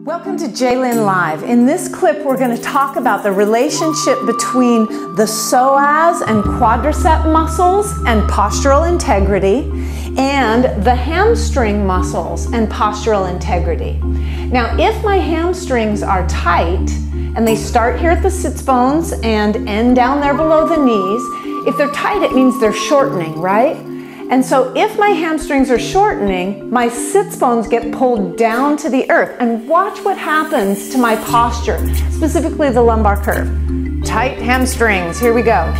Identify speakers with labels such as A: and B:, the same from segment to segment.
A: Welcome to Lynn Live. In this clip, we're going to talk about the relationship between the psoas and quadricep muscles and postural integrity, and the hamstring muscles and postural integrity. Now, if my hamstrings are tight, and they start here at the sits bones and end down there below the knees, if they're tight, it means they're shortening, right? And so if my hamstrings are shortening, my sits bones get pulled down to the earth. And watch what happens to my posture, specifically the lumbar curve. Tight hamstrings, here we go.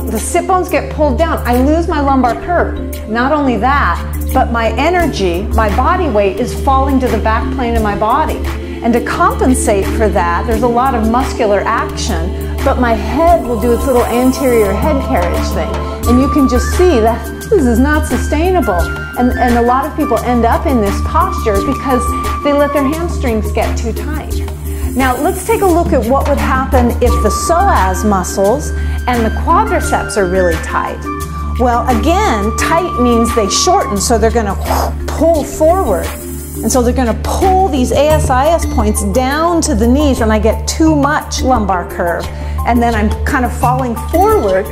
A: The sit bones get pulled down. I lose my lumbar curve. Not only that, but my energy, my body weight is falling to the back plane of my body. And to compensate for that, there's a lot of muscular action, but my head will do its little anterior head carriage thing. And you can just see that this is not sustainable. And a lot of people end up in this posture because they let their hamstrings get too tight. Now let's take a look at what would happen if the psoas muscles and the quadriceps are really tight. Well, again, tight means they shorten, so they're going to pull forward. And so they're going to pull these ASIS points down to the knees, and I get too much lumbar curve. And then I'm kind of falling forward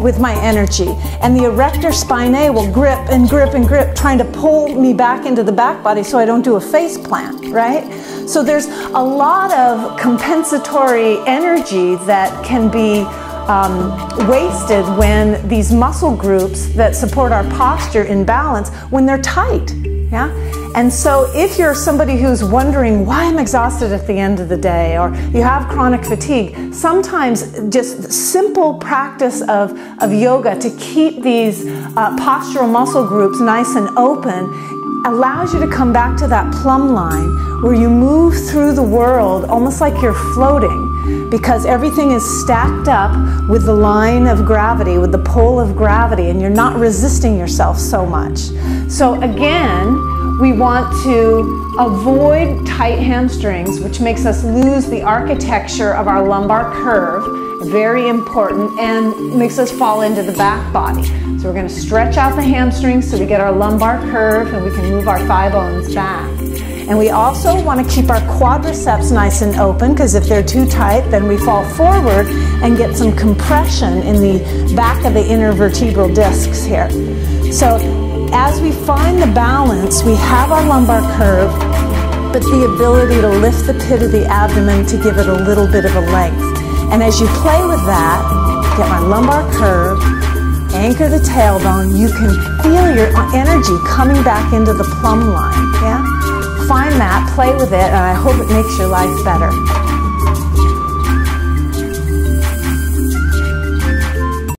A: with my energy. And the erector spinae will grip and grip and grip, trying to pull me back into the back body so I don't do a face plant, right? So there's a lot of compensatory energy that can be wasted when these muscle groups that support our posture in balance, when they're tight. Yeah? And so if you're somebody who's wondering why I'm exhausted at the end of the day, or you have chronic fatigue, sometimes just simple practice of yoga to keep these postural muscle groups nice and open allows you to come back to that plumb line where you move through the world almost like you're floating, because everything is stacked up with the line of gravity, with the pull of gravity, and you're not resisting yourself so much. So again, we want to avoid tight hamstrings, which makes us lose the architecture of our lumbar curve, very important, and makes us fall into the back body. So we're going to stretch out the hamstrings so we get our lumbar curve and we can move our thigh bones back. And we also want to keep our quadriceps nice and open, because if they're too tight, then we fall forward and get some compression in the back of the inner vertebral discs here. So as we find the balance, we have our lumbar curve, but the ability to lift the pit of the abdomen to give it a little bit of a length. And as you play with that, get my lumbar curve, anchor the tailbone, you can feel your energy coming back into the plumb line. Yeah? Find that, play with it, and I hope it makes your life better.